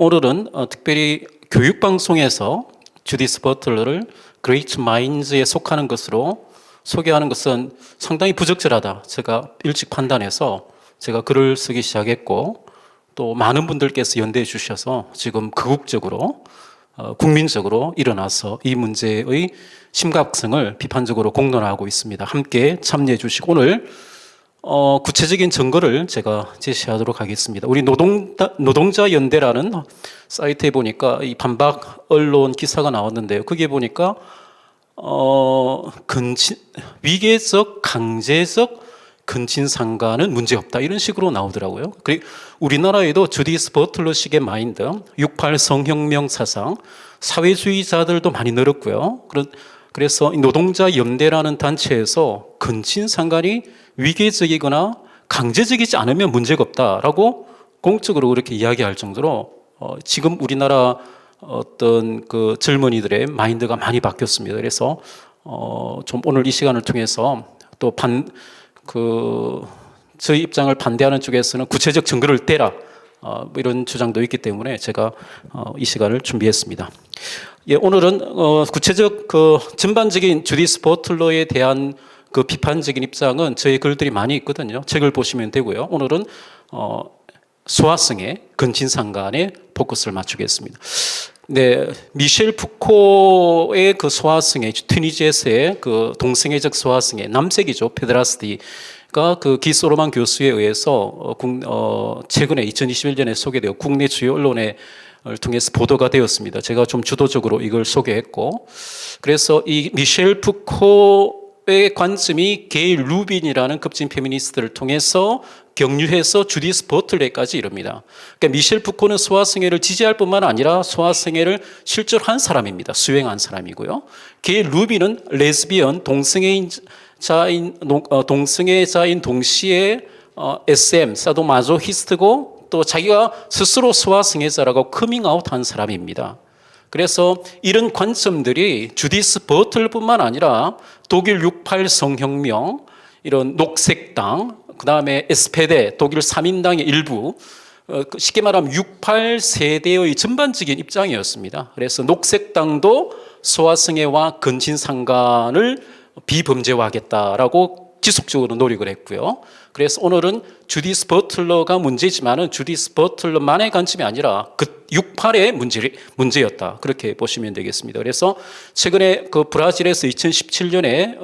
오늘은 특별히 교육방송에서 주디스 버틀러를 그레이트 마인즈에 속하는 것으로 소개하는 것은 상당히 부적절하다. 제가 일찍 판단해서 제가 글을 쓰기 시작했고, 또 많은 분들께서 연대해 주셔서 지금 극국적으로 국민적으로 일어나서 이 문제의 심각성을 비판적으로 공론화하고 있습니다. 함께 참여해 주시고 오늘 구체적인 증거를 제가 제시하도록 하겠습니다. 우리 노동자 연대라는 사이트에 보니까 이 반박 언론 기사가 나왔는데요. 거기에 보니까 위계적, 강제적 근친상간은 문제없다 이런 식으로 나오더라고요. 그리고 우리나라에도 주디스 버틀러식의 마인드, 68 성혁명 사상, 사회주의자들도 많이 늘었고요. 그래서 노동자 연대라는 단체에서 근친상간이 위계적이거나 강제적이지 않으면 문제가 없다라고 공적으로 그렇게 이야기할 정도로 지금 우리나라 어떤 그 젊은이들의 마인드가 많이 바뀌었습니다. 그래서 좀 오늘 이 시간을 통해서 또 저희 입장을 반대하는 쪽에서는 구체적 증거를 대라 이런 주장도 있기 때문에 제가 이 시간을 준비했습니다. 예, 오늘은 구체적 전반적인 주디스 버틀러에 대한 그 비판적인 입장은 저의 글들이 많이 있거든요. 책을 보시면 되고요. 오늘은 소화성의 근친상간에 포커스를 맞추겠습니다. 네, 미셸 푸코의 그 소화성의 튀니지에서의 그 동성애적 소화성의 남색이죠. 페드라스티가 그 기소로만 교수에 의해서 최근에 2021년에 소개되어 국내 주요 언론에 통해서 보도가 되었습니다. 제가 좀 주도적으로 이걸 소개했고, 그래서 이 미셸 푸코의 관점이 게일 루빈이라는 급진 페미니스트를 통해서 격려해서 주디스 버틀러까지 이릅니다. 그러니까 미셸 푸코는 소아성애를 지지할 뿐만 아니라 소아성애를 실제로 한 사람입니다. 수행한 사람이고요. 게일 루빈은 레즈비언, 동성애자인 동시에 SM, 사도마조히스트고 또 자기가 스스로 소아성애자라고 커밍아웃한 사람입니다. 그래서 이런 관점들이 주디스 버틀러뿐만 아니라 독일 68 성혁명, 이런 녹색당, 그 다음에 에스페데, 독일 3인당의 일부, 쉽게 말하면 68 세대의 전반적인 입장이었습니다. 그래서 녹색당도 소아성애와 근친상간을 비범죄화하겠다라고 지속적으로 노력을 했고요. 그래서 오늘은 주디스 버틀러가 문제지만은 주디스 버틀러만의 관점이 아니라 그 68의 문제였다. 그렇게 보시면 되겠습니다. 그래서 최근에 그 브라질에서 2017년에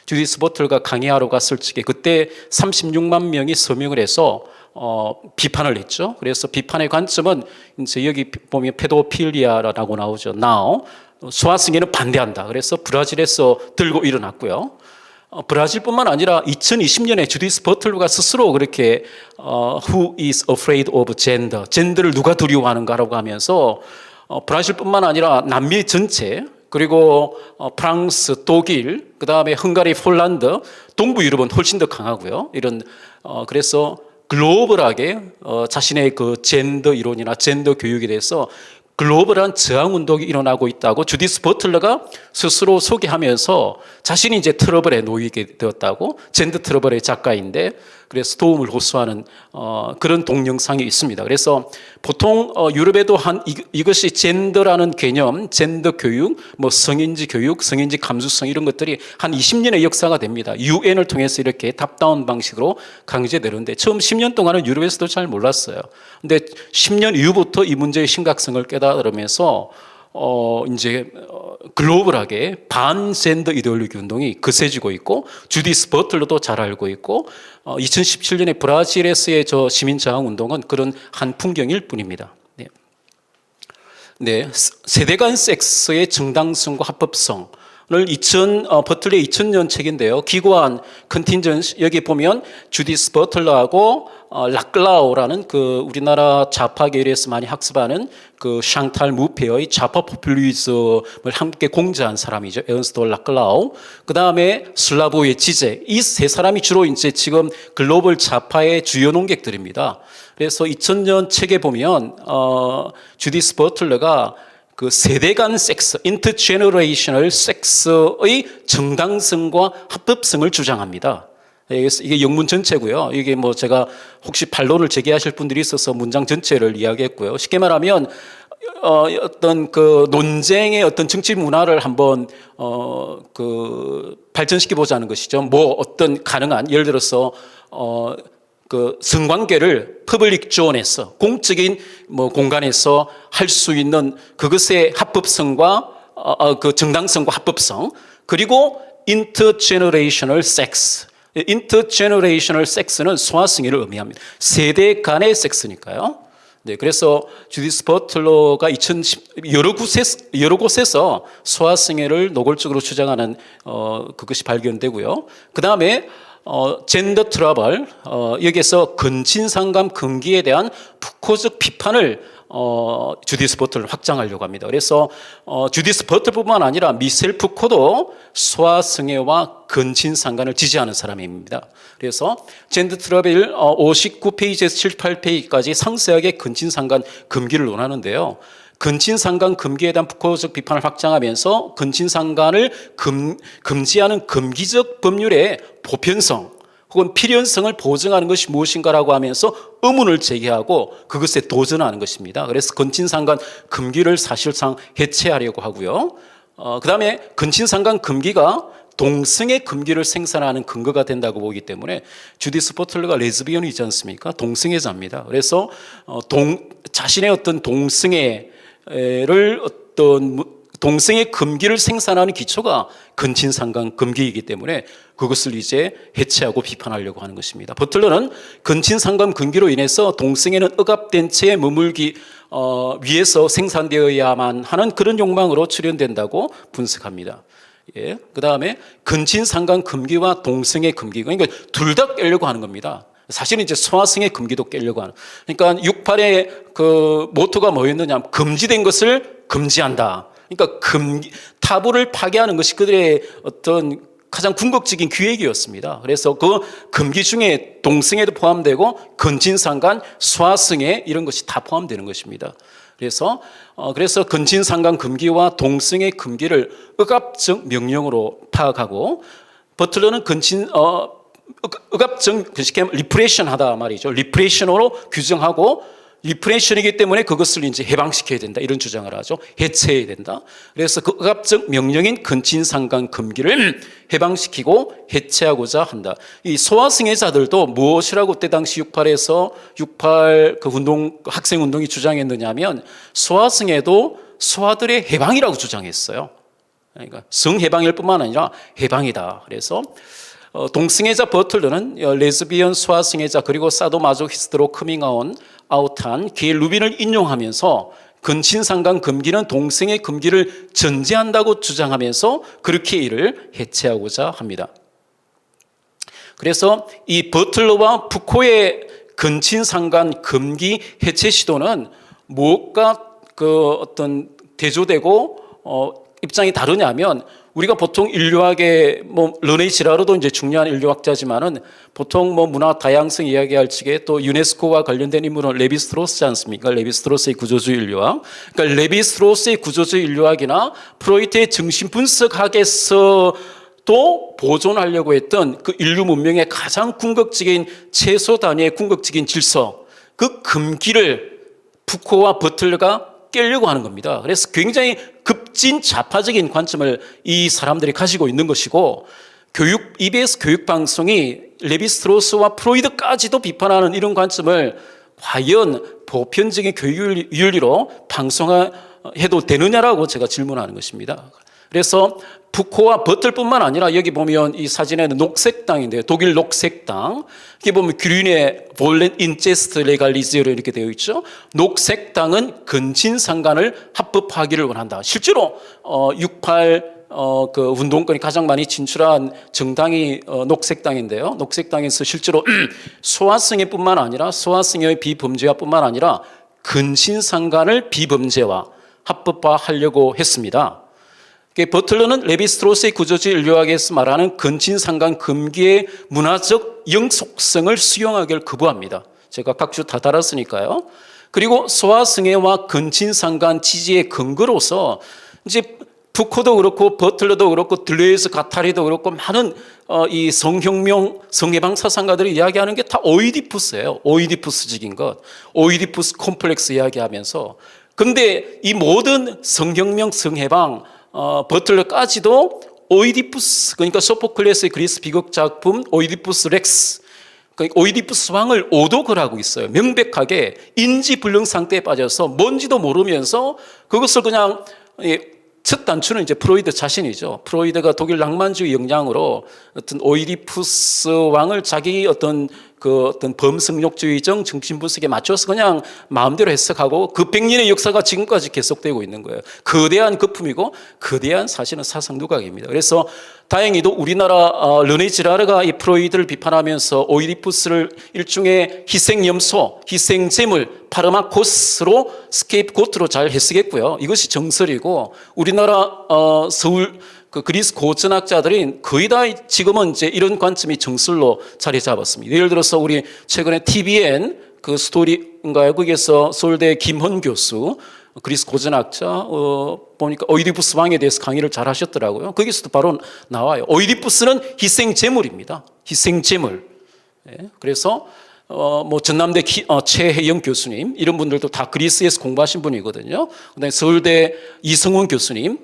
주디스 버틀러가 강의하러 갔을 적에 그때 36만 명이 서명을 해서 비판을 했죠. 그래서 비판의 관점은 이제 여기 보면 페도필리아라고 나오죠. Now 소아성애는 반대한다. 그래서 브라질에서 들고 일어났고요. 브라질뿐만 아니라 2020년에 주디스 버틀러가 스스로 그렇게 Who is afraid of gender? 젠더를 누가 두려워하는가라고 하면서 브라질뿐만 아니라 남미 전체 그리고 프랑스, 독일, 그 다음에 헝가리, 폴란드, 동부 유럽은 훨씬 더 강하고요. 그래서 글로벌하게 자신의 그 젠더 이론이나 젠더 교육에 대해서 글로벌한 저항 운동이 일어나고 있다고 주디스 버틀러가 스스로 소개하면서 자신이 이제 트러블에 놓이게 되었다고, 젠더 트러블의 작가인데 그래서 도움을 호소하는 그런 동영상이 있습니다. 그래서 보통 유럽에도 이것이 젠더라는 개념, 젠더 교육, 뭐 성인지 교육, 성인지 감수성 이런 것들이 한 20년의 역사가 됩니다. UN을 통해서 이렇게 탑다운 방식으로 강제되는데 처음 10년 동안은 유럽에서도 잘 몰랐어요. 근데 10년 이후부터 이 문제의 심각성을 깨달으면서 이제 글로벌하게 반젠더 이데올로기 운동이 거세지고 있고 주디스 버틀러도 잘 알고 있고 2017년에 브라질에서의 저 시민저항 운동은 그런 한 풍경일 뿐입니다. 네. 네, 세대 간 섹스의 정당성과 합법성. 버틀러의 2000년 책인데요. 기고한 컨틴전시, 여기 보면 주디스 버틀러하고 락글라우라는 그 우리나라 좌파 계열에서 많이 학습하는 그 샹탈 무페의 좌파 포퓰리즘을 함께 공저한 사람이죠. 에언스트 락글라우. 그 다음에 슬라보의 지제. 이 세 사람이 주로 이제 지금 글로벌 좌파의 주요 논객들입니다. 그래서 2000년 책에 보면 주디스 버틀러가 그 세대 간 섹스, 인터제너레이셔널 섹스의 정당성과 합법성을 주장합니다. 이게 영문 전체고요. 이게 뭐 제가 혹시 반론을 제기하실 분들이 있어서 문장 전체를 이야기했고요. 쉽게 말하면 어떤 그 논쟁의 어떤 정치 문화를 한번 발전시켜 보자는 것이죠. 뭐 어떤 가능한 예를 들어서 그 성관계를 퍼블릭 존에서 공적인 뭐 공간에서 할 수 있는 그것의 합법성과 그 정당성과 합법성, 그리고 인터제너레이셔널 섹스. 인터제너레이셔널 섹스는 소화성애를 의미합니다. 세대 간의 섹스니까요. 네, 그래서 주디스 버틀러가 2010 여러 곳에서 소화성애를 노골적으로 주장하는 그것이 발견되고요. 그 다음에 젠더 트러블, 여기에서 근친상감 금기에 대한 푸코적 비판을 주디스 버틀을 확장하려고 합니다. 그래서 주디스 버틀뿐만 아니라 미셀 푸코도 소아성애와 근친상간을 지지하는 사람입니다. 그래서 젠더 트러블 59페이지에서 78페이지까지 상세하게 근친상간 금기를 논하는데요. 근친상간 금기에 대한 푸코적 비판을 확장하면서 근친상간을 금지하는 금기적 법률의 보편성 혹은 필연성을 보증하는 것이 무엇인가라고 하면서 의문을 제기하고 그것에 도전하는 것입니다. 그래서 근친상간 금기를 사실상 해체하려고 하고요. 그 다음에 근친상간 금기가 동성애 금기를 생산하는 근거가 된다고 보기 때문에 주디스 버틀러가 레즈비언이지 않습니까? 동성애자입니다. 그래서 자신의 어떤 동성애의 금기를 생산하는 기초가 근친상간 금기이기 때문에 그것을 이제 해체하고 비판하려고 하는 것입니다. 버틀러는 근친상간 금기로 인해서 동성애는 억압된 채 머물기 위해서 생산되어야만 하는 그런 욕망으로 출현된다고 분석합니다. 예. 그 다음에 근친상간 금기와 동성애 금기, 그러니까 둘 다 깨려고 하는 겁니다. 사실은 이제 소아성애 금기도 깨려고 하는. 그러니까 68의 그 모토가 뭐였느냐? 금지된 것을 금지한다. 그러니까 타부를 파괴하는 것이 그들의 어떤 가장 궁극적인 기획이었습니다. 그래서 그 금기 중에 동성애도 포함되고 근친상간, 소아성애 이런 것이 다 포함되는 것입니다. 그래서 근친상간 금기와 동성애 금기를 억압적 명령으로 파악하고 버틀러는 억압적 리프레션하다 말이죠. 리프레션으로 규정하고 리프레션이기 때문에 그것을 이제 해방시켜야 된다 이런 주장을 하죠. 해체해야 된다. 그래서 그 억압적 명령인 근친상간 금기를 해방시키고 해체하고자 한다. 이 소아성애자들도 무엇이라고 때 당시 68 그 학생 운동이 주장했느냐면 소아성애도 소아들의 해방이라고 주장했어요. 그러니까 성해방일 뿐만 아니라 해방이다. 그래서 동성애자 버틀러는 레즈비언 소아성애자 그리고 사도마조히스트로 커밍아웃한 게일 루빈을 인용하면서 근친상간 금기는 동성애 금기를 전제한다고 주장하면서 그렇게 이를 해체하고자 합니다. 그래서 이 버틀러와 푸코의 근친상간 금기 해체 시도는 무엇과 어떤 대조되고 입장이 다르냐면 우리가 보통 인류학의 르네 지라르도 이제 중요한 인류학자지만은 보통 문화 다양성 이야기할 적에 또 유네스코와 관련된 인물은 레비스트로스지 않습니까? 레비스트로스의 구조주의 인류학. 그러니까 레비스트로스의 구조주의 인류학이나 프로이트의 정신 분석학에서도 보존하려고 했던 그 인류 문명의 가장 궁극적인 최소 단위의 궁극적인 질서, 그 금기를 푸코와 버틀러가 깨려고 하는 겁니다. 그래서 굉장히 급진 좌파적인 관점을 이 사람들이 가지고 있는 것이고 EBS 교육방송이 레비스트로스와 프로이드까지도 비판하는 이런 관점을 과연 보편적인 교육 윤리로 방송해도 되느냐라고 제가 질문하는 것입니다. 그래서 푸코와 버틀뿐만 아니라 여기 보면 이 사진에는 녹색당인데요. 독일 녹색당. 여기 보면 그린의 볼렌 인체스트 레갈리즈로 이렇게 되어 있죠. 녹색당은 근친상간을 합법화하기를 원한다. 실제로 68 그 운동권이 가장 많이 진출한 정당이 녹색당인데요. 녹색당에서 실제로 소아성애뿐만 아니라 소아성애의 비범죄화뿐만 아니라 근친상간을 비범죄화, 합법화하려고 했습니다. 버틀러는 레비스트로스의 구조주의 인류학에서 말하는 근친상간 금기의 문화적 영속성을 수용하기를 거부합니다. 제가 각주 다 달았으니까요. 그리고 소아성애와 근친상간 지지의 근거로서 이제 푸코도 그렇고 버틀러도 그렇고 들레이스 가타리도 그렇고 많은 이 성혁명, 성해방 사상가들이 이야기하는 게 다 오이디푸스예요. 오이디푸스적인 것, 오이디푸스 콤플렉스 이야기하면서. 근데 이 모든 성혁명, 성해방, 버틀러까지도 오이디푸스, 그러니까 소포클레스의 그리스 비극 작품 오이디푸스 렉스, 그러니까 오이디푸스 왕을 오독을 하고 있어요. 명백하게 인지불능 상태에 빠져서 뭔지도 모르면서 그것을 그냥 첫 단추는 이제 프로이드 자신이죠. 프로이드가 독일 낭만주의 영향으로 어떤 오이디푸스 왕을 자기 어떤 범성욕주의적 정신분석에 맞춰서 그냥 마음대로 해석하고 그 100년의 역사가 지금까지 계속되고 있는 거예요. 거대한 거품이고 거대한 사실은 사상 누각입니다. 그래서 다행히도 우리나라 르네 지라르가 이 프로이드를 비판하면서 오이디푸스를 일종의 희생염소, 희생제물, 파르마코스로 스케이프고트로 잘 해석했고요. 이것이 정설이고 우리나라 서울 그리스 고전학자들이 거의 다 지금은 이제 이런 관점이 정설로 자리 잡았습니다. 예를 들어서 우리 최근에 TVN 그 스토리인가요? 거기에서 서울대 김헌 교수 그리스 고전학자 보니까 오이디푸스 왕에 대해서 강의를 잘 하셨더라고요. 거기서도 바로 나와요. 오이디푸스는 희생제물입니다. 희생제물. 그래서 뭐 전남대 최혜영 교수님 이런 분들도 다 그리스에서 공부하신 분이거든요. 그다음에 서울대 이성훈 교수님,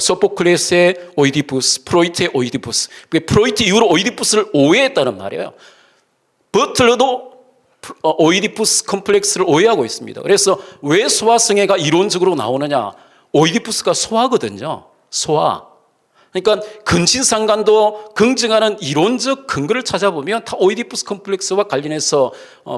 소포클레스의 오이디푸스, 프로이트의 오이디푸스. 프로이트 이후로 오이디푸스를 오해했다는 말이에요. 버틀러도 오이디푸스 컴플렉스를 오해하고 있습니다. 그래서 왜 소화성애가 이론적으로 나오느냐? 오이디푸스가 소화거든요. 소화. 그러니까 근친상간도 긍정하는 이론적 근거를 찾아보면 다 오이디푸스 컴플렉스와 관련해서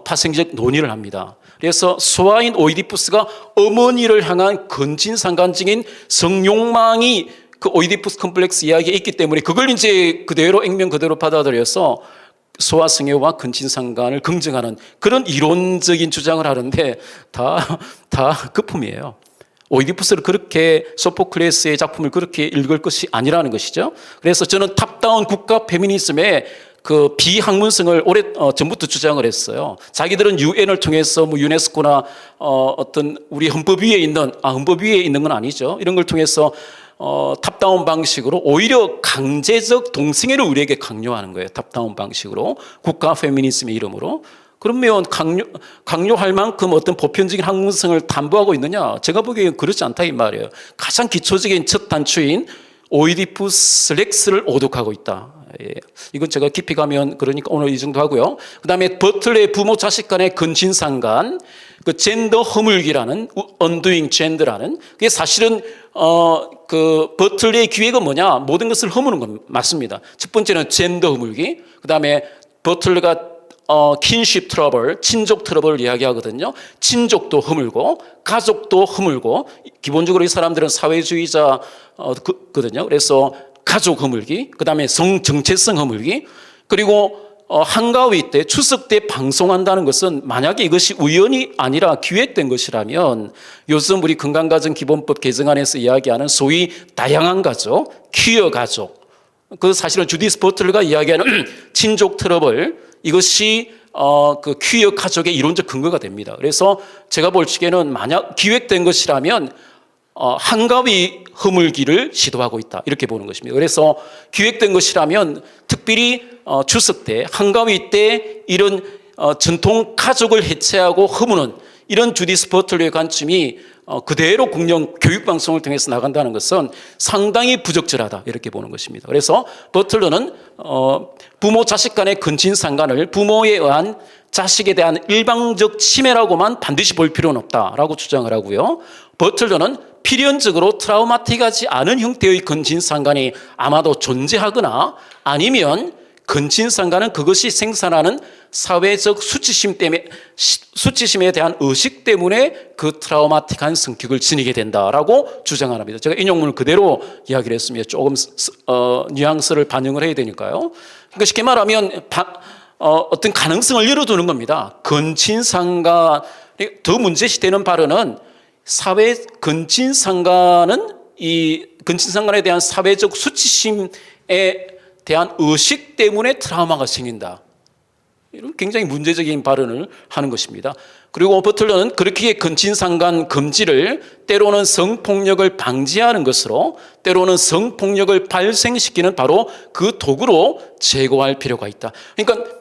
파생적 논의를 합니다. 그래서 소아인 오이디푸스가 어머니를 향한 근친상간적인 성욕망이 그 오이디푸스 컴플렉스 이야기에 있기 때문에 그걸 이제 그대로 액면 그대로 받아들여서 소아성애와 근친상간을 긍정하는 그런 이론적인 주장을 하는데 다 거품이에요. 오이디푸스를 그렇게 소포클레스의 작품을 그렇게 읽을 것이 아니라는 것이죠. 그래서 저는 탑다운 국가 페미니즘의 그 비학문성을 오래 전부터 주장을 했어요. 자기들은 유엔을 통해서 뭐 유네스코나 어떤 우리 헌법 위에 있는 헌법 위에 있는 건 아니죠. 이런 걸 통해서 탑다운 방식으로 오히려 강제적 동성애를 우리에게 강요하는 거예요. 탑다운 방식으로 국가 페미니즘의 이름으로. 그러면 강요할 만큼 어떤 보편적인 학문성을 담보하고 있느냐? 제가 보기에는 그렇지 않다 이 말이에요. 가장 기초적인 첫 단추인 오이디푸스 렉스를 오독하고 있다. 이건 제가 깊이 가면 그러니까 오늘 이 정도 하고요. 그 다음에 버틀러의 부모 자식 간의 근친상간, 그 젠더 허물기라는 언두잉 젠더라는 그게 사실은 그 버틀러의 기획은 뭐냐? 모든 것을 허무는 건 맞습니다. 첫 번째는 젠더 허물기, 그 다음에 버틀러가 킨십 트러블, 친족 트러블을 이야기하거든요. 친족도 허물고 가족도 허물고 기본적으로 이 사람들은 사회주의자거든요. 그래서 가족 허물기, 그 다음에 성정체성 허물기, 그리고 한가위 때 추석 때 방송한다는 것은 만약에 이것이 우연이 아니라 기획된 것이라면 요즘 우리 건강가정기본법 개정안에서 이야기하는 소위 다양한 가족, 퀴어 가족, 그 사실은 주디스 버틀러가 이야기하는 친족 트러블 이것이 그 퀴어 가족의 이론적 근거가 됩니다. 그래서 제가 볼 적에는 만약 기획된 것이라면 한가위 허물기를 시도하고 있다 이렇게 보는 것입니다. 그래서 기획된 것이라면 특별히 추석 때 한가위 때 이런 전통 가족을 해체하고 허무는 이런 주디스 버틀러의 관점이 그대로 공영 교육방송을 통해서 나간다는 것은 상당히 부적절하다 이렇게 보는 것입니다. 그래서 버틀러는 부모 자식 간의 근친상간을 부모에 의한 자식에 대한 일방적 침해라고만 반드시 볼 필요는 없다라고 주장을 하고요. 버틀러는 필연적으로 트라우마틱하지 않은 형태의 근친상간이 아마도 존재하거나 아니면 근친상간은 그것이 생산하는 사회적 수치심에 대한 의식 때문에 그 트라우마틱한 성격을 지니게 된다라고 주장을 합니다. 제가 인용문을 그대로 이야기를 했습니다. 조금 뉘앙스를 반영을 해야 되니까요. 그러니까 쉽게 말하면 어떤 가능성을 열어두는 겁니다. 근친상간, 더 문제시되는 발언은 근친상간은 이 근친상간에 대한 사회적 수치심에 대한 의식 때문에 트라우마가 생긴다. 이런 굉장히 문제적인 발언을 하는 것입니다. 그리고 버틀러는 그렇게 근친상간 금지를 때로는 성폭력을 방지하는 것으로, 때로는 성폭력을 발생시키는 바로 그 도구로 제거할 필요가 있다. 그러니까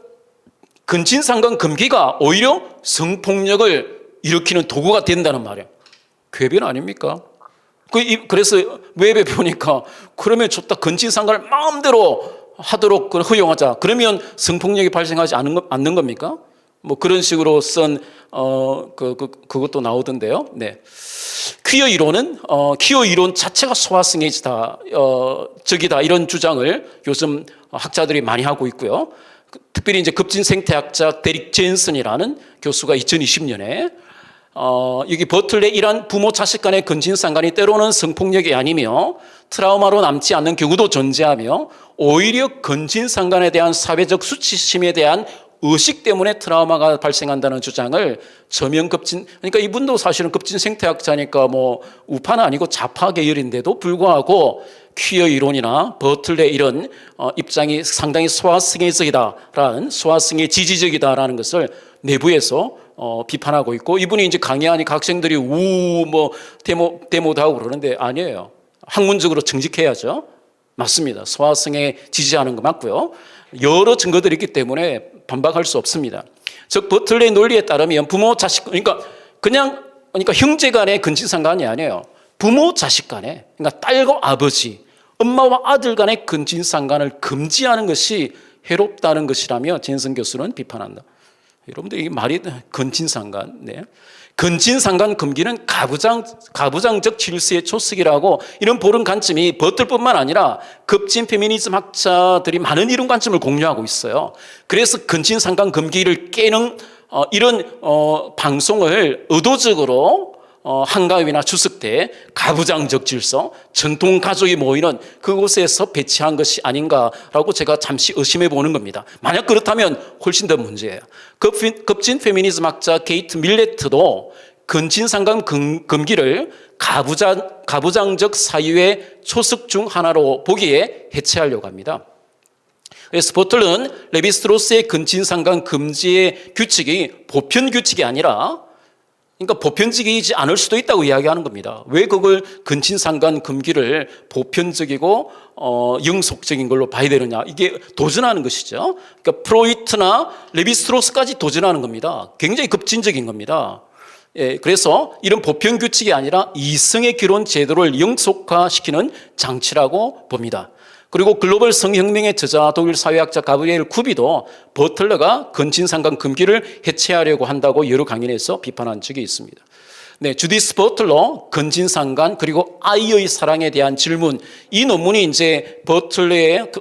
근친상간 금기가 오히려 성폭력을 일으키는 도구가 된다는 말이에요. 궤변 아닙니까? 그래서 웹에 보니까 그러면 좋다, 근친상간을 마음대로 하도록 허용하자. 그러면 성폭력이 발생하지 않는 겁니까? 뭐 그런 식으로 쓴 그것도 나오던데요. 네. 퀴어 이론 자체가 소아성애이다, 적이다, 이런 주장을 요즘 학자들이 많이 하고 있고요. 특별히 이제 급진 생태학자 데릭 젠슨이라는 교수가 2020년에 여기 버틀의 이러한 부모 자식 간의 근친상간이 때로는 성폭력이 아니며 트라우마로 남지 않는 경우도 존재하며 오히려 근친상간에 대한 사회적 수치심에 대한 의식 때문에 트라우마가 발생한다는 주장을 그러니까 이분도 사실은 급진 생태학자니까 뭐 우파는 아니고 좌파 계열인데도 불구하고 퀴어 이론이나 버틀의 이런 입장이 상당히 소아성애적이다라는, 소아성애 지지적이다라는 것을 내부에서 비판하고 있고, 이분이 이제 강의하니까 학생들이 뭐 데모도 하고 그러는데 아니에요. 학문적으로 정직해야죠. 맞습니다. 소아성애 지지하는 거 맞고요. 여러 증거들이 있기 때문에 반박할 수 없습니다. 즉 버틀레의 논리에 따르면 부모 자식, 그러니까 형제 간의 근친상간이 아니에요. 부모 자식 간에, 그러니까 딸과 아버지, 엄마와 아들 간의 근친상간을 금지하는 것이 해롭다는 것이라며 젠슨 교수는 비판한다. 여러분들 이게 말이 근친상간, 네. 근친상간 금기는 가부장적 질서의 초석이라고, 이런 보는 관점이 버틀뿐만 아니라 급진 페미니즘 학자들이 많은 이런 관점을 공유하고 있어요. 그래서 근친상간 금기를 깨는 이런 방송을 의도적으로 한가위나 추석 때 가부장적 질서, 전통 가족이 모이는 그곳에서 배치한 것이 아닌가라고 제가 잠시 의심해 보는 겁니다. 만약 그렇다면 훨씬 더 문제예요. 급진 페미니즘 학자 게이트 밀레트도 근친상간 금기를 가부장적 사유의 초석 중 하나로 보기에 해체하려고 합니다. 그래서 버틀은 레비스트로스의 근친상간 금지의 규칙이 보편 규칙이 아니라, 그러니까 보편적이지 않을 수도 있다고 이야기하는 겁니다. 왜 그걸 근친상간 금기를 보편적이고 영속적인 걸로 봐야 되느냐, 이게 도전하는 것이죠. 그러니까 프로이트나 레비스트로스까지 도전하는 겁니다. 굉장히 급진적인 겁니다. 예, 그래서 이런 보편 규칙이 아니라 이성의 결혼 제도를 영속화시키는 장치라고 봅니다. 그리고 글로벌 성혁명의 저자 독일 사회학자 가브리엘 쿠비도 버틀러가 근친상간 금기를 해체하려고 한다고 여러 강연에서 비판한 적이 있습니다. 네, 주디스 버틀러 근친상간 그리고 아이의 사랑에 대한 질문, 이 논문이 이제 버틀러의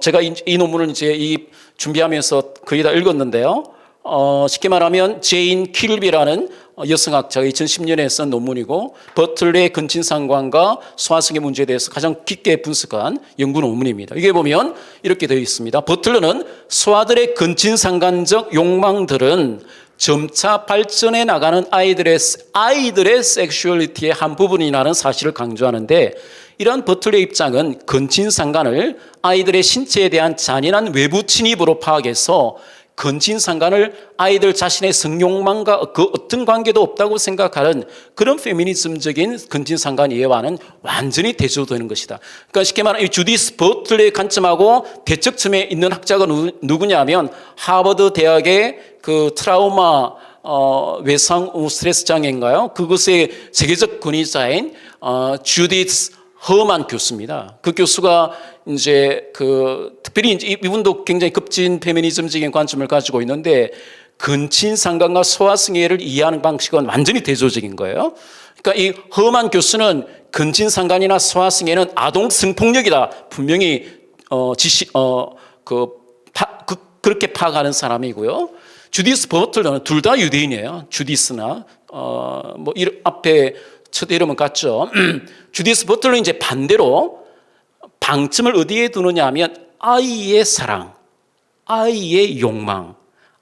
제가 이 논문을 이제 준비하면서 거의 다 읽었는데요. 쉽게 말하면 제인 킬비라는 여성학자가 2010년에 쓴 논문이고, 버틀러의 근친상간과 소아성애 문제에 대해서 가장 깊게 분석한 연구 논문입니다. 이게 보면 이렇게 되어 있습니다. 버틀러는 소아들의 근친상간적 욕망들은 점차 발전해 나가는 아이들의 섹슈얼리티의 한 부분이라는 사실을 강조하는데, 이러한 버틀러의 입장은 근친상간을 아이들의 신체에 대한 잔인한 외부 침입으로 파악해서 근친상간을 아이들 자신의 성욕망과 그 어떤 관계도 없다고 생각하는 그런 페미니즘적인 근친상간 이해와는 완전히 대조되는 것이다. 그러니까 쉽게 말하면 주디스 버틀러의 관점하고 대척점에 있는 학자가 누구냐면 하버드 대학의 그 트라우마 외상 스트레스 장애인가요? 그것의 세계적 권위자인 주디스 허만 교수입니다. 그 교수가 이제 특별히 이분도 굉장히 급진 페미니즘적인 관점을 가지고 있는데, 근친상간과 소아성애를 이해하는 방식은 완전히 대조적인 거예요. 그러니까 이 허만 교수는 근친상간이나 소아성애는 아동 성폭력이다 분명히 그렇게 파악하는 사람이고요. 주디스 버틀러는 둘 다 유대인이에요. 주디스나 뭐 앞에 첫 이름은 같죠. 주디스 버틀러는 이제 반대로 방점을 어디에 두느냐 하면 아이의 사랑, 아이의 욕망,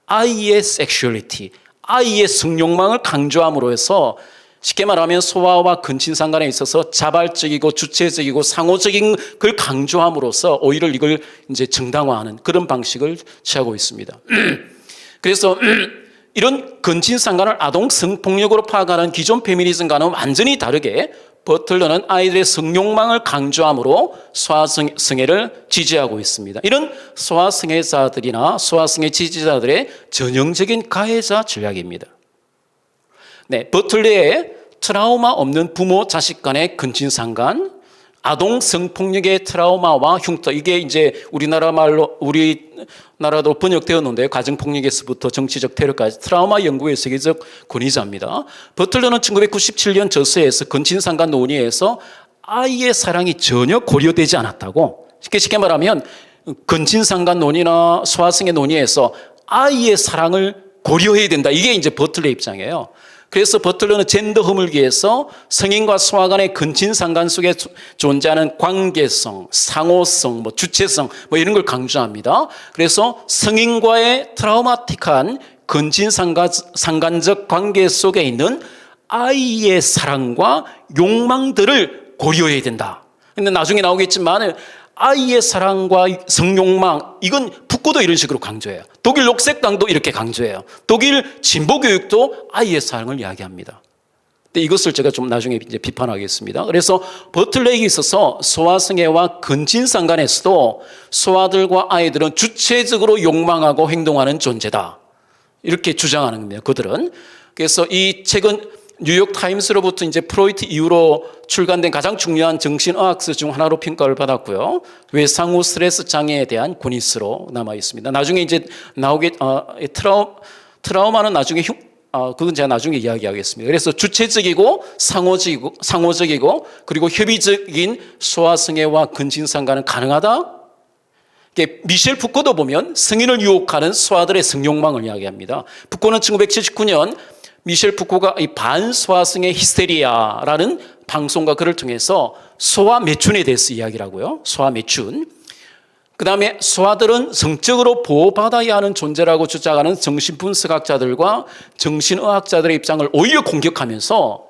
아이의 섹슈얼리티, 아이의 성욕망을 강조함으로 해서 쉽게 말하면 소아와 근친상간에 있어서 자발적이고 주체적이고 상호적인 걸 강조함으로써 오히려 이걸 이제 정당화하는 그런 방식을 취하고 있습니다. 그래서 이런 근친상간을 아동 성폭력으로 파악하는 기존 페미니즘과는 완전히 다르게 버틀러는 아이들의 성욕망을 강조함으로 소아성애를 지지하고 있습니다. 이런 소아성애자들이나 소아성애 지지자들의 전형적인 가해자 전략입니다. 네, 버틀러의 트라우마 없는 부모 자식 간의 근친상간, 아동 성폭력의 트라우마와 흉터, 이게 이제 우리나라 말로 우리나라도 번역되었는데요. 가정폭력에서부터 정치적 테러까지 트라우마 연구의 세계적 권위자입니다. 버틀러는 1997년 저서에서 근친상간 논의에서 아이의 사랑이 전혀 고려되지 않았다고, 쉽게 말하면 근친상간 논의나 소아성애 논의에서 아이의 사랑을 고려해야 된다, 이게 이제 버틀러의 입장이에요. 그래서 버틀러는 젠더 허물기에서 성인과 소아 간의 근친상간 속에 존재하는 관계성, 상호성, 주체성 이런 걸 강조합니다. 그래서 성인과의 트라우마틱한 근친상간적 관계 속에 있는 아이의 사랑과 욕망들을 고려해야 된다. 근데 나중에 나오겠지만 아이의 사랑과 성욕망, 이건 북고도 이런 식으로 강조해요. 독일 녹색당도 이렇게 강조해요. 독일 진보교육도 아이의 사랑을 이야기합니다. 근데 이것을 제가 좀 나중에 이제 비판하겠습니다. 그래서 버틀러에게 있어서 소아성애와 근친상간에서도 소아들과 아이들은 주체적으로 욕망하고 행동하는 존재다, 이렇게 주장하는 겁니다. 그들은. 그래서 이 책은 뉴욕 타임스로부터 이제 프로이트 이후로 출간된 가장 중요한 정신의학서 중 하나로 평가를 받았고요. 외상후 스트레스 장애에 대한 권위서로 남아 있습니다. 나중에 이제 트라우마는 나중에 그건 제가 나중에 이야기하겠습니다. 그래서 주체적이고 상호적이고 그리고 협의적인 소아성애와 근친상간은 가능하다. 미셸 푸코도 보면 성인을 유혹하는 소아들의 성욕망을 이야기합니다. 푸코는 1979년 미셸 푸코가 이 반소아성애 히스테리아라는 방송과 글을 통해서 소아 매춘에 대해서 이야기를 하고요. 소아 매춘. 그 다음에 소아들은 성적으로 보호받아야 하는 존재라고 주장하는 정신분석학자들과 정신의학자들의 입장을 오히려 공격하면서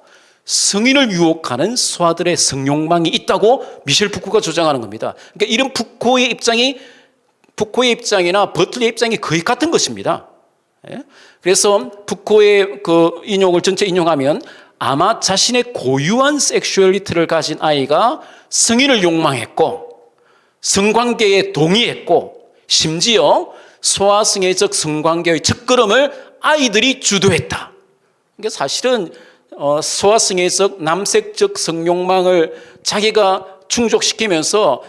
성인을 유혹하는 소아들의 성욕망이 있다고 미셸 푸코가 주장하는 겁니다. 그러니까 이런 푸코의 입장이나 버틀러의 입장이 거의 같은 것입니다. 그래서 푸코의 그 인용을 전체 인용하면 아마 자신의 고유한 섹슈얼리티를 가진 아이가 성인을 욕망했고 성관계에 동의했고 심지어 소아성애적 성관계의 첫걸음을 아이들이 주도했다. 그러니까 사실은 소아성애적 남색적 성욕망을 자기가 충족시키면서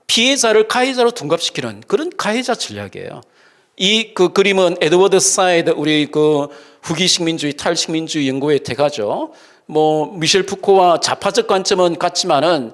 피해자를 가해자로 둔갑시키는 그런 가해자 전략이에요. 이 그 그림은 에드워드 사이드, 우리 그 후기식민주의, 탈식민주의 연구의 대가죠. 미셸 푸코와 좌파적 관점은 같지만은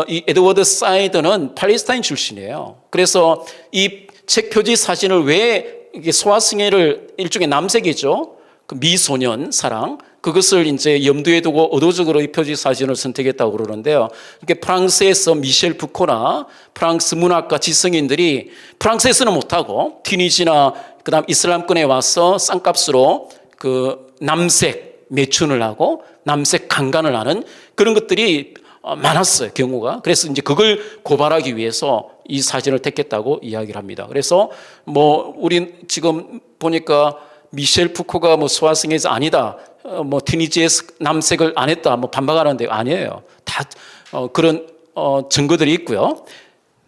이 에드워드 사이드는 팔레스타인 출신이에요. 그래서 이 책 표지 사진을 왜 이게 소아성애를 일종의 남색이죠. 그 미소년 사랑, 그것을 이제 염두에 두고 의도적으로 이 표지 사진을 선택했다고 그러는데요. 이게 프랑스에서 미셸 푸코나 프랑스 문학과 지성인들이 프랑스에서는 못하고 튀니지나 그다음 이슬람권에 와서 쌍값으로 그 남색 매춘을 하고 남색 강간을 하는 그런 것들이 많았어요, 경우가. 그래서 이제 그걸 고발하기 위해서 이 사진을 택했다고 이야기를 합니다. 그래서 우리 지금 보니까 미셸 푸코가 소아성애자 아니다, 티니지에서 남색을 안 했다, 반박하는데 아니에요. 다 그런 증거들이 있고요.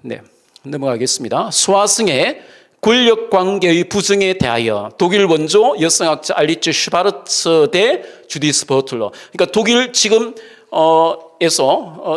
네, 넘어가겠습니다. 소아성애 권력 관계의 부정에 대하여 독일 원조 여성학자 알리츠 슈바르츠 대 주디스 버틀러. 그러니까 독일 지금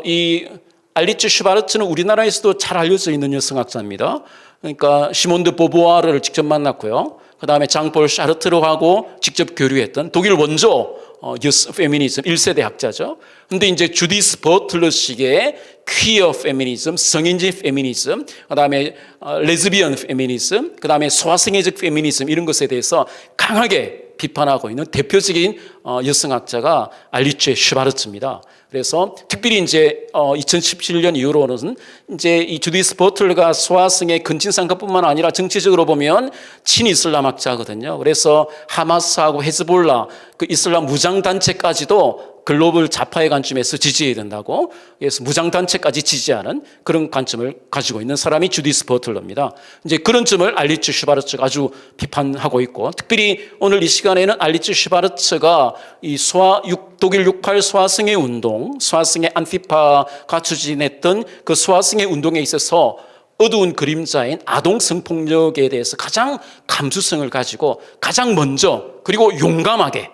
이 알리츠 슈바르츠는 우리나라에서도 잘 알려져 있는 여성학자입니다. 그러니까 시몬 드 보부아르를 직접 만났고요. 그 다음에 장폴 샤르트르하고 직접 교류했던 독일 원조 여성 페미니즘 1세대 학자죠. 근데 이제 주디스 버틀러식의 퀴어 페미니즘, 성인지 페미니즘, 그 다음에 레즈비언 페미니즘, 그 다음에 소아성애적 페미니즘 이런 것에 대해서 강하게 비판하고 있는 대표적인 여성학자가 알리체 슈바르츠입니다. 그래서 특별히 이제 2017년 이후로는 이제 이 주디스 버틀러가 소아성애 근친상간뿐만 아니라 정치적으로 보면 친이슬람학자거든요. 그래서 하마스하고 헤즈볼라 그 이슬람 무장 단체까지도 글로벌 좌파의 관점에서 지지해야 된다고, 그래서 무장단체까지 지지하는 그런 관점을 가지고 있는 사람이 주디스 버틀러입니다. 이제 그런 점을 알리츠 슈바르츠가 아주 비판하고 있고, 특별히 오늘 이 시간에는 알리츠 슈바르츠가 이 독일 68 소아승의 운동, 소아승의 안티파가 추진했던 그 소아승의 운동에 있어서 어두운 그림자인 아동 성폭력에 대해서 가장 감수성을 가지고 가장 먼저 그리고 용감하게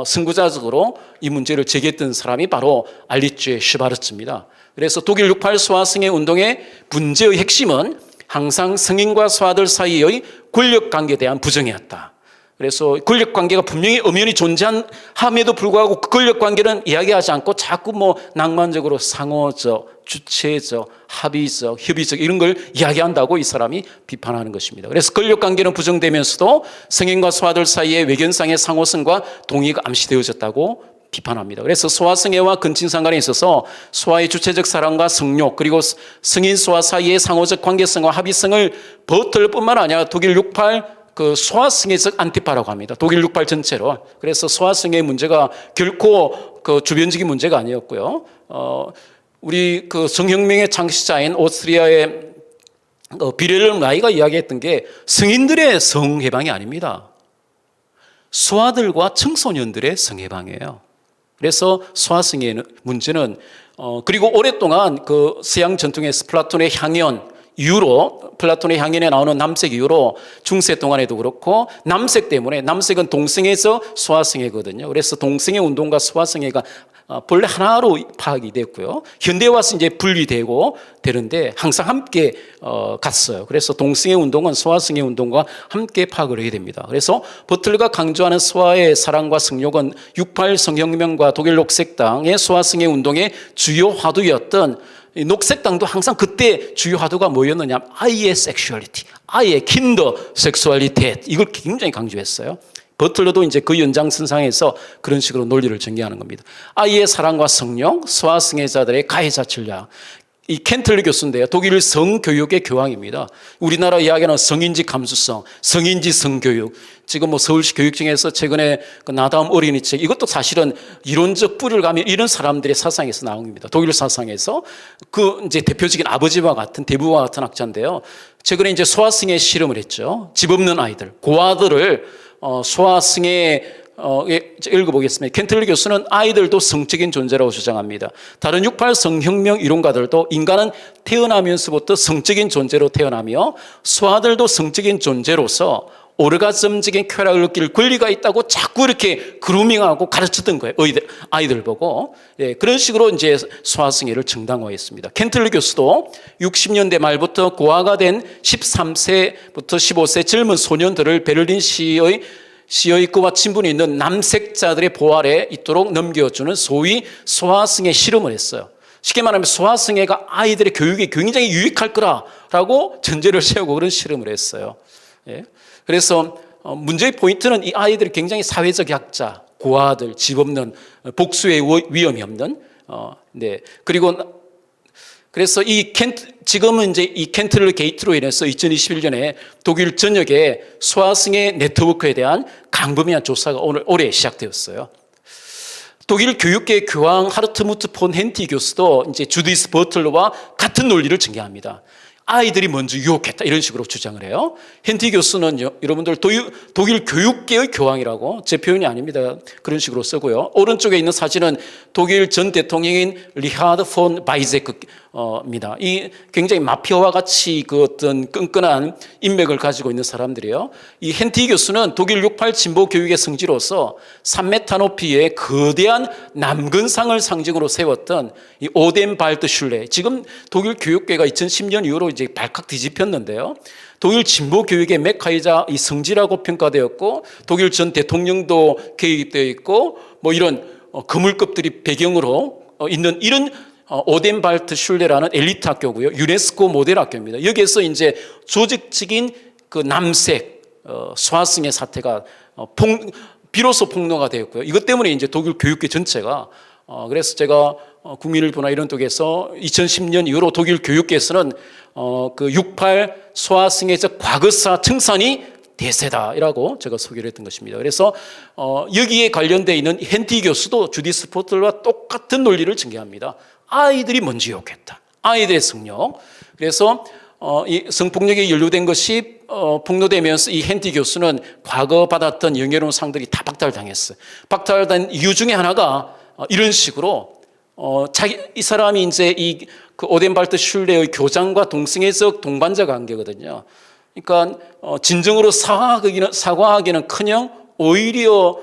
선구자적으로 이 문제를 제기했던 사람이 바로 알리츠 슈바르츠입니다. 그래서 독일 68 소아승의 운동의 문제의 핵심은 항상 성인과 소아들 사이의 권력관계에 대한 부정이었다. 그래서 권력관계가 분명히 엄연히 존재함에도 불구하고 그 권력관계는 이야기하지 않고 자꾸 낭만적으로 상호적, 주체적, 합의적, 협의적 이런 걸 이야기한다고 이 사람이 비판하는 것입니다. 그래서 권력관계는 부정되면서도 성인과 소아들 사이의 외견상의 상호성과 동의가 암시되어졌다고 비판합니다. 그래서 소아성애와 근친상간에 있어서 소아의 주체적 사랑과 성욕 그리고 성인 소아 사이의 상호적 관계성과 합의성을 버틀뿐만 아니라 독일 68 그 소아성애적 안티파라고 합니다. 독일 68 전체로. 그래서 소아성애 문제가 결코 그 주변적인 문제가 아니었고요. 우리 그 성혁명의 창시자인 오스트리아의 비렐름 라이가 이야기했던 게 성인들의 성해방이 아닙니다. 소아들과 청소년들의 성해방이에요. 그래서 소아성애 문제는 그리고 오랫동안 그 서양 전통에서 플라톤의 향연 이후로 플라톤의 향연에 나오는 남색 이후로 중세 동안에도 그렇고 남색 때문에 남색은 동성애에서 소아성애거든요. 그래서 동성애 운동과 소아성애가 본래 하나로 파악이 됐고요. 현대에 와서 이제 분리되고 되는데 항상 함께 갔어요. 그래서 동성애 운동은 소아성애 운동과 함께 파악을 해야 됩니다. 그래서 버틀러가 강조하는 소아의 사랑과 성욕은 68 성혁명과 독일 녹색당의 소아성애 운동의 주요 화두였던 녹색당도 항상 그때 주요 화두가 뭐였느냐? 아이의 섹슈얼리티, 아이의 킨더 섹슈얼리티 이걸 굉장히 강조했어요. 버틀러도 이제 그 연장선상에서 그런 식으로 논리를 전개하는 겁니다. 아이의 사랑과 성령, 소아성애자들의 가해자 전략. 이 켄틀리 교수인데요. 독일 성교육의 교황입니다. 우리나라 이야기하는 성인지 감수성, 성인지 성교육. 지금 서울시 교육청에서 최근에 그 나다움 어린이 책, 이것도 사실은 이론적 뿌리를 가면 이런 사람들의 사상에서 나온 겁니다. 독일 사상에서 그 이제 대표적인 아버지와 같은 대부와 같은 학자인데요. 최근에 이제 소아성애 실험을 했죠. 집 없는 아이들, 고아들을 소아성애 읽어보겠습니다. 켄틀리 교수는 아이들도 성적인 존재라고 주장합니다. 다른 68 성혁명 이론가들도 인간은 태어나면서부터 성적인 존재로 태어나며 소아들도 성적인 존재로서 오르가즘적인 쾌락을 느낄 권리가 있다고 자꾸 이렇게 그루밍하고 가르쳤던 거예요. 아이들 보고. 그런 식으로 이제 소아성애를 정당화했습니다. 켄틀리 교수도 60년대 말부터 고아가 된 13세부터 15세 젊은 소년들을 베를린 시의급과 친분이 있는 남색자들의 보호 아래 있도록 넘겨주는 소위 소아성애 실험을 했어요. 쉽게 말하면 소아성애가 아이들의 교육에 굉장히 유익할 거라고 전제를 세우고 그런 실험을 했어요. 그래서 문제의 포인트는 이 아이들이 굉장히 사회적 약자, 고아들, 집 없는, 복수의 위험이 없는, 그래서 지금은 이제 이 켄틀러 게이트로 인해서 2021년에 독일 전역의 소아성애 네트워크에 대한 강범위한 조사가 올해 시작되었어요. 독일 교육계 교황 하르트무트 폰 헨티 교수도 이제 주디스 버틀러와 같은 논리를 전개합니다. 아이들이 먼저 유혹했다 이런 식으로 주장을 해요. 헨티 교수는 여러분들 독일 교육계의 교황이라고, 제 표현이 아닙니다. 그런 식으로 쓰고요. 오른쪽에 있는 사진은 독일 전 대통령인 리하드 폰 바이제크입니다. 이 굉장히 마피아와 같이 그 어떤 끈끈한 인맥을 가지고 있는 사람들이에요. 이 헨티 교수는 독일 68 진보 교육의 성지로서 3m 높이의 거대한 남근상을 상징으로 세웠던 이 오덴 발트 슐레, 지금 독일 교육계가 2010년 이후로 이제 발칵 뒤집혔는데요. 독일 진보 교육의 메카이자 이 성지라고 평가되었고, 독일 전 대통령도 개입되어 있고, 이런 거물급들이 배경으로 있는 이런 오덴 발트 슐레라는 엘리트 학교고요. 유네스코 모델 학교입니다. 여기에서 이제 조직적인 그 남색 소아성애 사태가 비로소 폭로가 되었고요. 이것 때문에 이제 독일 교육계 전체가 그래서 제가 국민일보나 이런 쪽에서 2010년 이후로 독일 교육계에서는 그 68 소아성애적 과거사 청산이 대세다라고 제가 소개를 했던 것입니다. 그래서 여기에 관련되어 있는 헨티 교수도 주디스 버틀러와 똑같은 논리를 전개합니다. 아이들이 먼저 유혹했다. 아이들의 성욕. 그래서 이 성폭력에 연루된 것이 폭로되면서 이 헨티 교수는 과거 받았던 영예로운 상들이 다 박탈당했어요. 박탈된 이유 중에 하나가 이런 식으로 이 사람이 이제 그 오덴발트 슐레의 교장과 동성애적 동반자 관계거든요. 그러니까 진정으로 사과하기는커녕 오히려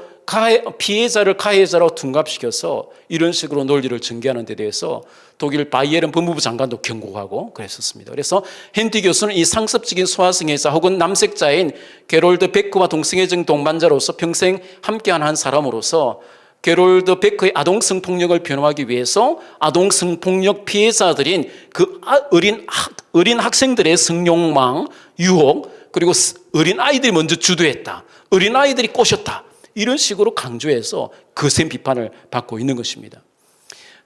피해자를 가해자로 둔갑시켜서 이런 식으로 논리를 전개하는 데 대해서 독일 바이에른 법무부 장관도 경고하고 그랬었습니다. 그래서 헨티 교수는 이 상습적인 소아성애자 혹은 남색자인 게롤드 베크와 동성애적 동반자로서 평생 함께한 한 사람으로서 게롤드 베크의 아동성폭력을 변호하기 위해서 아동성폭력 피해자들인 그 어린 학생들의 성욕망, 유혹, 그리고 어린 아이들이 먼저 주도했다. 어린 아이들이 꼬셨다. 이런 식으로 강조해서 거센 비판을 받고 있는 것입니다.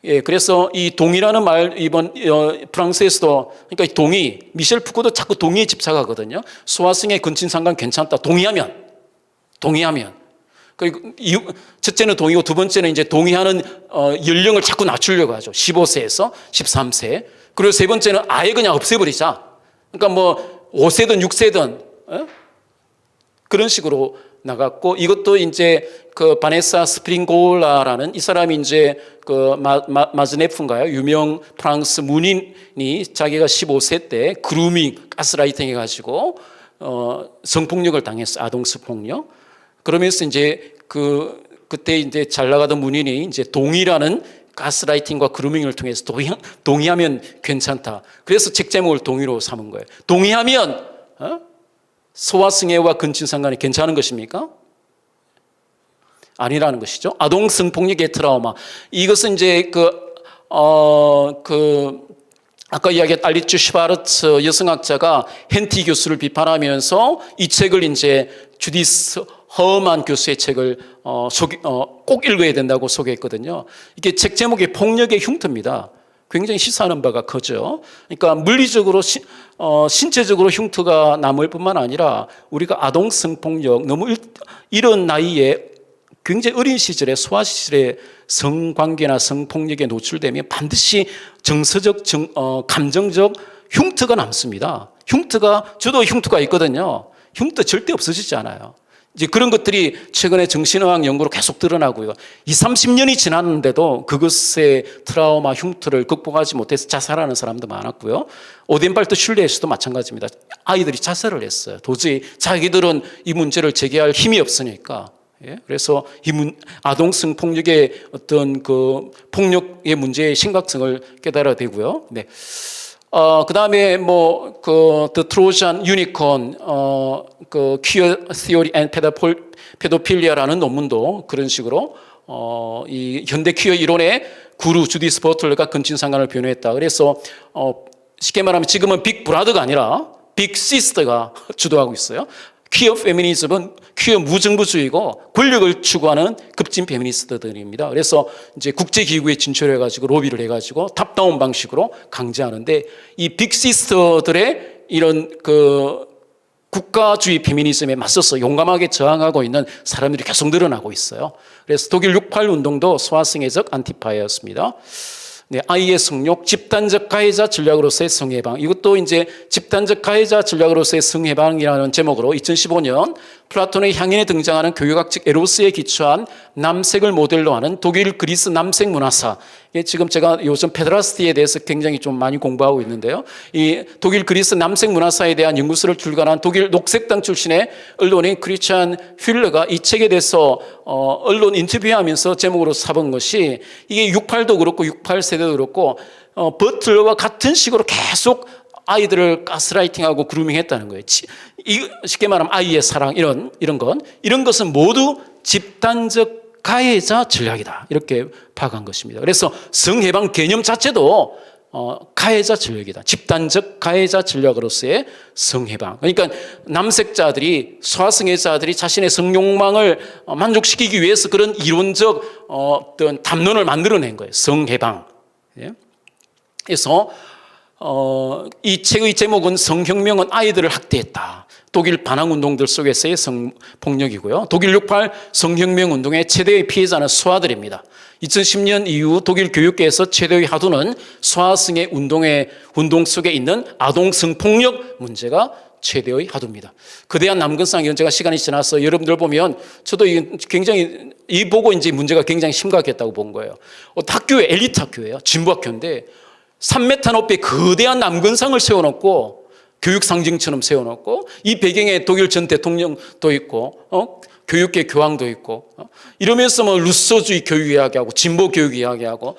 예, 그래서 이 동의라는 말 이번 프랑스에서도 그러니까 이 동의, 미셸 푸코도 자꾸 동의에 집착하거든요. 소아성애 근친상간 괜찮다. 동의하면. 그리고 첫째는 동의고 두 번째는 이제 동의하는 연령을 자꾸 낮추려고 하죠. 15세에서 13세. 그리고 세 번째는 아예 그냥 없애버리자. 그러니까 뭐 5세든 6세든 그런 식으로 나갔고, 이것도 이제 그 바네사 스프링골라라는 이 사람이 이제 그 마즈네프인가요? 유명 프랑스 문인이 자기가 15세 때 그루밍, 가스라이팅 해가지고 성폭력을 당했어. 아동 성폭력. 그러면서 이제 그때 이제 잘 나가던 문인이 이제 동의라는 가스라이팅과 그루밍을 통해서 동의하면 괜찮다. 그래서 책 제목을 동의로 삼은 거예요. 동의하면 소아성애와 근친상간이 괜찮은 것입니까? 아니라는 것이죠. 아동 성폭력의 트라우마. 이것은 이제 아까 이야기한 알리츠 슈바르츠 여성학자가 헨티 교수를 비판하면서 이 책을 이제 주디스 허만 교수의 책을 꼭 읽어야 된다고 소개했거든요. 이게 책 제목이 폭력의 흉터입니다. 굉장히 시사하는 바가 크죠. 그러니까 물리적으로 신체적으로 흉터가 남을 뿐만 아니라 우리가 아동 성폭력 너무 이런 나이에 굉장히 어린 시절에 소아 시절에 성관계나 성폭력에 노출되면 반드시 정서적, 감정적 흉터가 남습니다. 저도 흉터가 있거든요. 흉터 절대 없어지지 않아요. 이제 그런 것들이 최근에 정신의학 연구로 계속 드러나고요. 30년이 지났는데도 그것의 트라우마 흉터를 극복하지 못해서 자살하는 사람도 많았고요. 오덴발트 슐레에서도 마찬가지입니다. 아이들이 자살을 했어요. 도저히 자기들은 이 문제를 제기할 힘이 없으니까. 예? 그래서 아동 성폭력의 어떤 그 폭력의 문제의 심각성을 깨달아야 되고요. 네. 그 다음에 The Trojan Unicorn, Queer Theory and Pedophilia 라는 논문도 그런 식으로, 이 현대 퀴어 이론의 구루 주디스 버틀러가 근친상간을 변호했다. 그래서, 쉽게 말하면 지금은 빅 브라더가 아니라 빅 시스터가 주도하고 있어요. 퀴어 페미니즘은 퀴어 무정부주의고 권력을 추구하는 급진 페미니스트들입니다. 그래서 이제 국제기구에 진출해가지고 로비를 해가지고 탑다운 방식으로 강제하는데 이 빅시스터들의 이런 그 국가주의 페미니즘에 맞서서 용감하게 저항하고 있는 사람들이 계속 늘어나고 있어요. 그래서 독일 68 운동도 소아성애적 안티파였습니다. 네, 아이의 성욕, 집단적 가해자 전략으로서의 성해방. 이것도 이제 집단적 가해자 전략으로서의 성해방이라는 제목으로 2015년 플라톤의 향연에 등장하는 교육학적 에로스에 기초한 남색을 모델로 하는 독일 그리스 남색 문화사. 지금 제가 요즘 페드라스티에 대해서 굉장히 좀 많이 공부하고 있는데요. 이 독일 그리스 남색 문화사에 대한 연구서를 출간한 독일 녹색당 출신의 언론인 크리스찬 휠러가 이 책에 대해서 언론 인터뷰하면서 제목으로 삼은 것이 이게 68도 그렇고 68세대도 그렇고 버틀러와 같은 식으로 계속 아이들을 가스라이팅하고 그루밍했다는 거예요. 쉽게 말하면 아이의 사랑 이런 것은 모두 집단적 가해자 전략이다. 이렇게 파악한 것입니다. 그래서 성해방 개념 자체도 가해자 전략이다. 집단적 가해자 전략으로서의 성해방. 그러니까 남색자들이 소아성애자들이 자신의 성욕망을 만족시키기 위해서 그런 이론적 어떤 담론을 만들어낸 거예요. 성해방. 그래서 이 책의 제목은 성혁명은 아이들을 학대했다. 독일 반항운동들 속에서의 성폭력이고요. 독일 6.8 성혁명 운동의 최대의 피해자는 소아들입니다. 2010년 이후 독일 교육계에서 최대의 화두는 소아성의 운동 속에 있는 아동 성폭력 문제가 최대의 화두입니다. 거대한 남근상 연재가 시간이 지나서 여러분들 보면 저도 굉장히 이 보고 이제 문제가 굉장히 심각했다고 본 거예요. 학교에 엘리트 학교예요. 진보 학교인데 3m 높이의 거대한 남근상을 세워놓고 교육 상징처럼 세워놓고 이 배경에 독일 전 대통령도 있고 교육계 교황도 있고 이러면서 뭐 루소주의 교육 이야기하고 진보 교육 이야기하고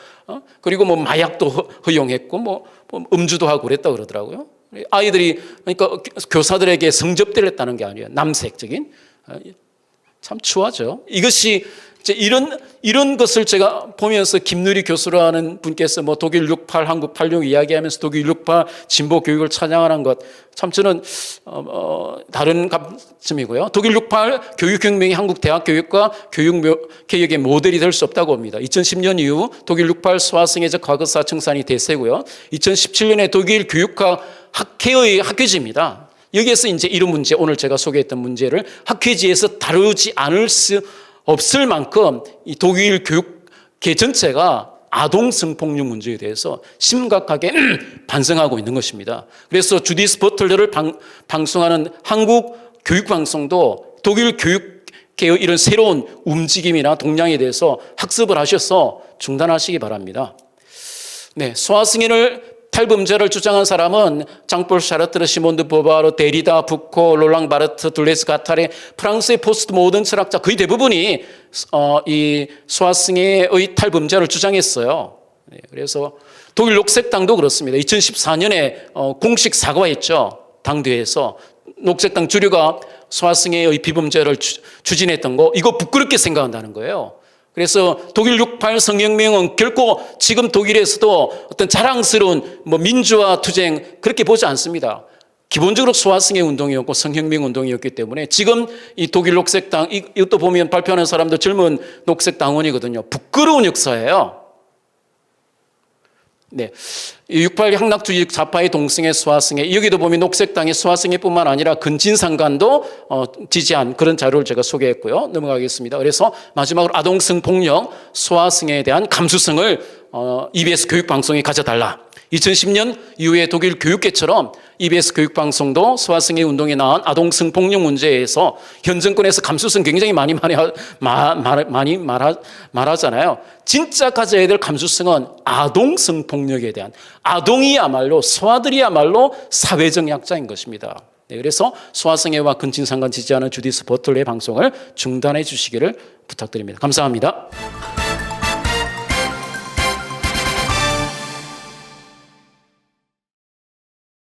그리고 뭐 마약도 허용했고 뭐 음주도 하고 그랬다 그러더라고요. 아이들이 그러니까 교사들에게 성접대를 했다는 게 아니에요. 남색적인 참 추하죠. 이것이 이제 이런 것을 제가 보면서 김누리 교수라는 분께서 뭐 독일 6.8 한국 86 이야기하면서 독일 6.8 진보 교육을 찬양하는 것 참 저는 다른 감점이고요. 독일 6.8 교육혁명이 한국 대학 교육과 교육개혁의 모델이 될 수 없다고 봅니다. 2010년 이후 독일 6.8 소아성애적 과거사 청산이 대세고요. 2017년에 독일 교육학 학회의 학회지입니다. 여기에서 이제 이런 문제, 오늘 제가 소개했던 문제를 학회지에서 다루지 않을 수 없을 만큼 이 독일 교육계 전체가 아동 성폭력 문제에 대해서 심각하게 반성하고 있는 것입니다. 그래서 주디스 버틀러를 방송하는 한국 교육방송도 독일 교육계의 이런 새로운 움직임이나 동향에 대해서 학습을 하셔서 중단하시기 바랍니다. 네, 소아승인을 탈범죄를 주장한 사람은 장폴 샤르트르, 시몬 드 보바르, 데리다, 부코, 롤랑 바르트, 둘레스 가타레, 프랑스의 포스트 모던 철학자 거의 대부분이 이 소아승의 탈범죄를 주장했어요. 그래서 독일 녹색당도 그렇습니다. 2014년에 공식 사과했죠. 당대회에서 녹색당 주류가 소아승의 비범죄를 추진했던 거 이거 부끄럽게 생각한다는 거예요. 그래서 독일 6.8 성혁명은 결코 지금 독일에서도 어떤 자랑스러운 뭐 민주화 투쟁 그렇게 보지 않습니다. 기본적으로 소아성의 운동이었고 성혁명 운동이었기 때문에 지금 이 독일 녹색당 이것도 보면 발표하는 사람도 젊은 녹색당원이거든요. 부끄러운 역사예요. 네, 6.8 향락주의 좌파의 동성애, 소아성애 여기도 보면 녹색당의 소아성애뿐만 아니라 근친상간도 지지한 그런 자료를 제가 소개했고요. 넘어가겠습니다. 그래서 마지막으로 아동성폭력, 소아성애에 대한 감수성을 EBS 교육방송에 가져달라. 2010년 이후에 독일 교육계처럼 EBS 교육방송도 소아성애 운동에 나온 아동성폭력 문제에서 현 정권에서 감수성 굉장히 많이 말하잖아요. 진짜 가져야 될 감수성은 아동성폭력에 대한 아동이야말로 소아들이야말로 사회적 약자인 것입니다. 네, 그래서 소아성애와 근친상간 지지하는 주디스 버틀러의 방송을 중단해 주시기를 부탁드립니다. 감사합니다.